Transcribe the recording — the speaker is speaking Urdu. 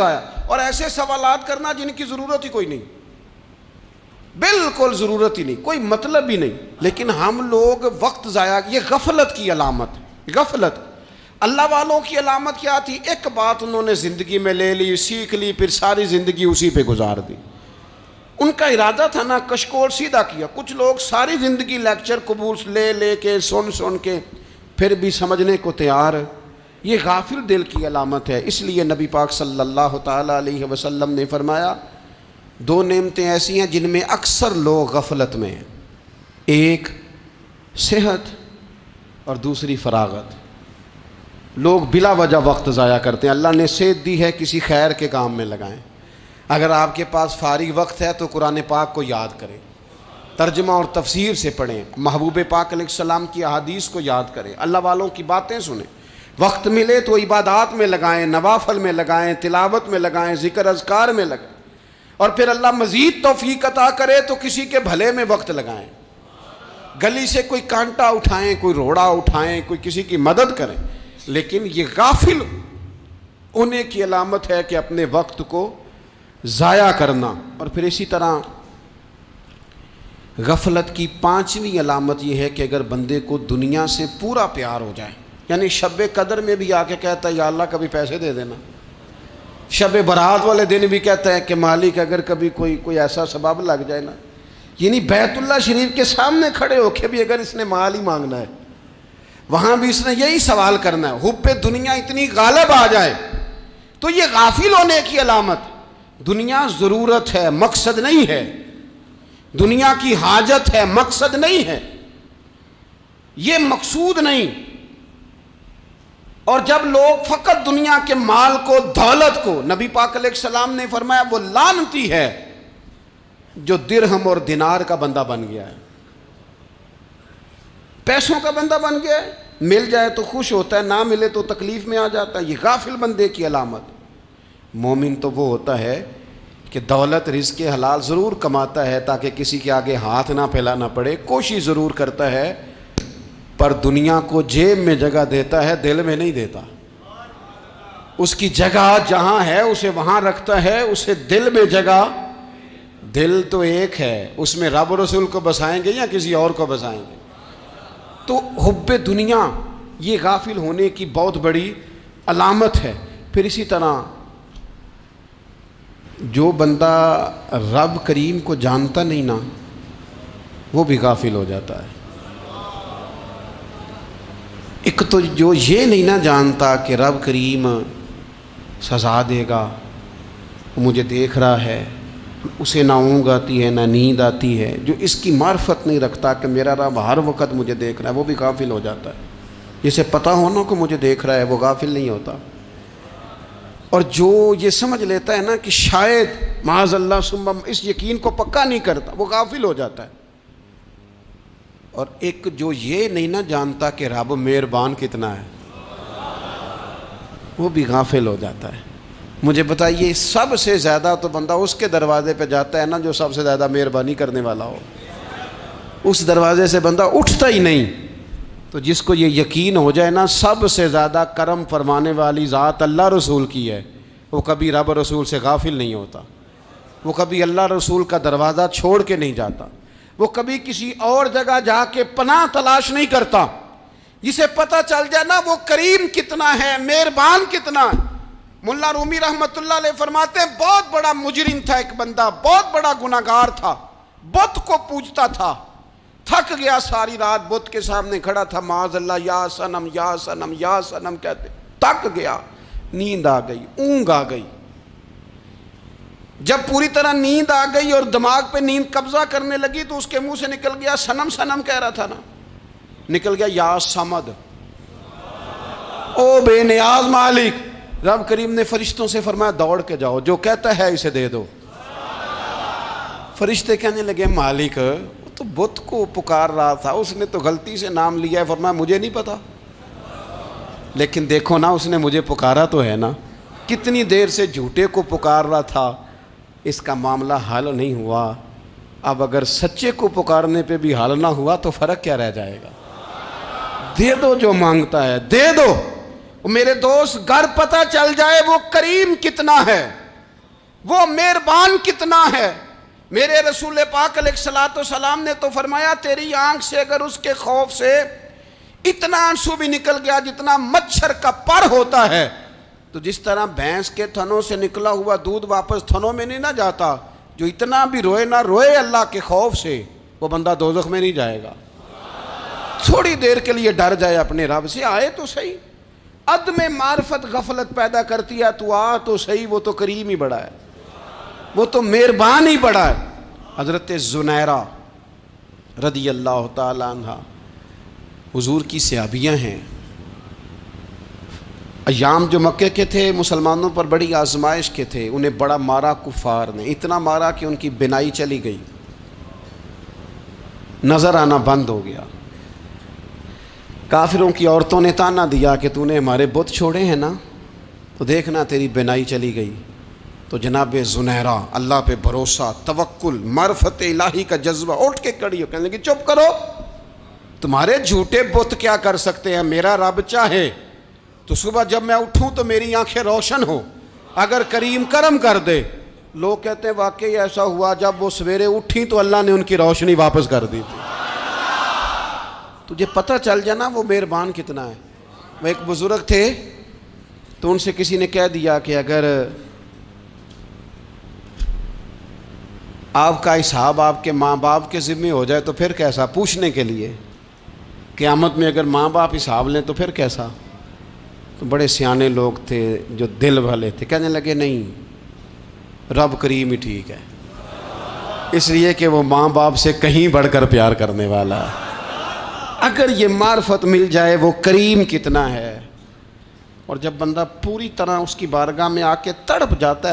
آیا اور ایسے سوالات کرنا جن کی ضرورت ہی کوئی نہیں، بالکل ضرورت ہی نہیں، کوئی مطلب ہی نہیں، لیکن ہم لوگ وقت ضائع، یہ غفلت کی علامت، غفلت۔ اللہ والوں کی علامت کیا تھی؟ ایک بات انہوں نے زندگی میں لے لی، سیکھ لی، پھر ساری زندگی اسی پہ گزار دی۔ ان کا ارادہ تھا نا کشکول سیدھا کیا۔ کچھ لوگ ساری زندگی لیکچر قبول لے لے کے سن کے پھر بھی سمجھنے کو تیار، یہ غافل دل کی علامت ہے۔ اس لیے نبی پاک صلی اللہ تعالیٰ علیہ وسلم نے فرمایا دو نعمتیں ایسی ہیں جن میں اکثر لوگ غفلت میں ہیں، ایک صحت اور دوسری فراغت۔ لوگ بلا وجہ وقت ضائع کرتے ہیں۔ اللہ نے صحت دی ہے، کسی خیر کے کام میں لگائیں۔ اگر آپ کے پاس فارغ وقت ہے تو قرآن پاک کو یاد کریں، ترجمہ اور تفسیر سے پڑھیں، محبوب پاک علیہ السلام کی احادیث کو یاد کریں، اللہ والوں کی باتیں سنیں۔ وقت ملے تو عبادات میں لگائیں، نوافل میں لگائیں، تلاوت میں لگائیں، ذکر اذکار میں لگائیں، اور پھر اللہ مزید توفیق عطا کرے تو کسی کے بھلے میں وقت لگائیں۔ گلی سے کوئی کانٹا اٹھائیں، کوئی روڑا اٹھائیں، کوئی کسی کی مدد کریں، لیکن یہ غافل ہونے کی علامت ہے کہ اپنے وقت کو ضائع کرنا۔ اور پھر اسی طرح غفلت کی پانچویں علامت یہ ہے کہ اگر بندے کو دنیا سے پورا پیار ہو جائے، یعنی شب قدر میں بھی آ کے کہتا ہے یا اللہ کبھی پیسے دے دینا، شب برات والے دن بھی کہتا ہے کہ مالک اگر کبھی کوئی ایسا سبب لگ جائے نا، یعنی بیت اللہ شریف کے سامنے کھڑے ہو کے بھی اگر اس نے مال ہی مانگنا ہے، وہاں بھی اس نے یہی سوال کرنا ہے، حب دنیا اتنی غالب آ جائے، تو یہ غافل ہونے کی علامت۔ دنیا ضرورت ہے، مقصد نہیں ہے، دنیا کی حاجت ہے، مقصد نہیں ہے، یہ مقصود نہیں۔ اور جب لوگ فقط دنیا کے مال کو، دولت کو، نبی پاک علیہ السلام نے فرمایا وہ لعنتی ہے جو درہم اور دینار کا بندہ بن گیا ہے، پیسوں کا بندہ بن گیا ہے، مل جائے تو خوش ہوتا ہے، نہ ملے تو تکلیف میں آ جاتا ہے۔ یہ غافل بندے کی علامت۔ مومن تو وہ ہوتا ہے کہ دولت رزق حلال ضرور کماتا ہے تاکہ کسی کے آگے ہاتھ نہ پھیلانا پڑے، کوشش ضرور کرتا ہے، پر دنیا کو جیب میں جگہ دیتا ہے، دل میں نہیں دیتا۔ اس کی جگہ جہاں ہے اسے وہاں رکھتا ہے، اسے دل میں جگہ، دل تو ایک ہے، اس میں رب رسول کو بسائیں گے یا کسی اور کو بسائیں گے؟ تو حب دنیا یہ غافل ہونے کی بہت بڑی علامت ہے۔ پھر اسی طرح جو بندہ رب کریم کو جانتا نہیں نا، وہ بھی غافل ہو جاتا ہے۔ ایک تو جو یہ نہیں نہ جانتا کہ رب کریم سزا دے گا، وہ مجھے دیکھ رہا ہے، اسے نہ اونگ آتی ہے نہ نیند آتی ہے، جو اس کی معرفت نہیں رکھتا کہ میرا رب ہر وقت مجھے دیکھ رہا ہے، وہ بھی غافل ہو جاتا ہے۔ جسے پتہ ہونا کہ مجھے دیکھ رہا ہے وہ غافل نہیں ہوتا۔ اور جو یہ سمجھ لیتا ہے نا کہ شاید معاذ اللہ ثم، اس یقین کو پکا نہیں کرتا، وہ غافل ہو جاتا ہے۔ اور ایک جو یہ نہیں نہ جانتا کہ رب مہربان کتنا ہے، وہ بھی غافل ہو جاتا ہے۔ مجھے بتائیے سب سے زیادہ تو بندہ اس کے دروازے پہ جاتا ہے نا جو سب سے زیادہ مہربانی کرنے والا ہو، اس دروازے سے بندہ اٹھتا ہی نہیں۔ تو جس کو یہ یقین ہو جائے نا سب سے زیادہ کرم فرمانے والی ذات اللہ رسول کی ہے، وہ کبھی رب رسول سے غافل نہیں ہوتا، وہ کبھی اللہ رسول کا دروازہ چھوڑ کے نہیں جاتا، وہ کبھی کسی اور جگہ جا کے پناہ تلاش نہیں کرتا۔ جسے پتہ چل جائے نا وہ کریم کتنا ہے، مہربان کتنا ہے۔ ملا رومی رحمت اللہ علیہ فرماتے ہیں بہت بڑا مجرم تھا ایک بندہ، بہت بڑا گناہگار تھا، بت کو پوجتا تھا، تھک گیا، ساری رات بت کے سامنے کھڑا تھا، معاذ اللہ یا صنم یا صنم یا صنم کہتے، تھک گیا، نیند آ گئی، اونگ آ گئی۔ جب پوری طرح نیند آ گئی اور دماغ پہ نیند قبضہ کرنے لگی تو اس کے منہ سے نکل گیا، صنم صنم کہہ رہا تھا نا، نکل گیا یا صمد، او بے نیاز مالک۔ رب کریم نے فرشتوں سے فرمایا دوڑ کے جاؤ، جو کہتا ہے اسے دے دو۔ فرشتے کہنے لگے مالک وہ تو بت کو پکار رہا تھا، اس نے تو غلطی سے نام لیا ہے۔ فرمایا مجھے نہیں پتا، لیکن دیکھو نا اس نے مجھے پکارا تو ہے نا، کتنی دیر سے جھوٹے کو پکار رہا تھا، اس کا معاملہ حل نہیں ہوا، اب اگر سچے کو پکارنے پہ بھی حل نہ ہوا تو فرق کیا رہ جائے گا؟ دے دو جو مانگتا ہے، دے دو۔ میرے دوست گھر پتہ چل جائے وہ کریم کتنا ہے، وہ مہربان کتنا ہے۔ میرے رسول پاک علیہ الصلوۃ والسلام نے تو فرمایا تیری آنکھ سے اگر اس کے خوف سے اتنا آنسو بھی نکل گیا جتنا مچھر کا پر ہوتا ہے، تو جس طرح بھینس کے تھنوں سے نکلا ہوا دودھ واپس تھنوں میں نہیں نہ جاتا، جو اتنا بھی روئے نہ روئے اللہ کے خوف سے، وہ بندہ دوزخ میں نہیں جائے گا۔ تھوڑی دیر کے لیے ڈر جائے اپنے رب سے، آئے تو صحیح۔ عدم معرفت غفلت پیدا کرتی ہے، تو آ تو صحیح، وہ تو کریم ہی بڑا ہے، وہ تو مہربان ہی بڑا ہے۔ حضرت زنیرہ رضی اللہ تعالی عنہ حضور کی صحابیاں ہیں۔ ایام جو مکے کے تھے مسلمانوں پر بڑی آزمائش کے تھے، انہیں بڑا مارا کفار نے، اتنا مارا کہ ان کی بینائی چلی گئی، نظر آنا بند ہو گیا۔ کافروں کی عورتوں نے تانا دیا کہ تو نے ہمارے بت چھوڑے ہیں نا، تو دیکھنا تیری بینائی چلی گئی۔ تو جناب زنیرہ اللہ پہ بھروسہ، توکل، معرفت الہی کا جذبہ، اٹھ کے کھڑی ہو کہنے لگی چپ کرو، تمہارے جھوٹے بت کیا کر سکتے ہیں، میرا رب چاہے تو صبح جب میں اٹھوں تو میری آنکھیں روشن ہو، اگر کریم کرم کر دے۔ لوگ کہتے ہیں واقعی ایسا ہوا، جب وہ سویرے اٹھیں تو اللہ نے ان کی روشنی واپس کر دی تھی۔ تجھے پتہ چل جانا وہ مہربان کتنا ہے۔ وہ ایک بزرگ تھے تو ان سے کسی نے کہہ دیا کہ اگر آپ کا حساب آپ کے ماں باپ کے ذمہ ہو جائے تو پھر کیسا، پوچھنے کے لیے قیامت میں اگر ماں باپ حساب لیں تو پھر کیسا۔ تو بڑے سیانے لوگ تھے جو دل والے تھے، کہنے لگے نہیں، رب کریم ہی ٹھیک ہے، اس لیے کہ وہ ماں باپ سے کہیں بڑھ کر پیار کرنے والا ہے۔ اگر یہ معرفت مل جائے وہ کریم کتنا ہے، اور جب بندہ پوری طرح اس کی بارگاہ میں آ کے تڑپ جاتا ہے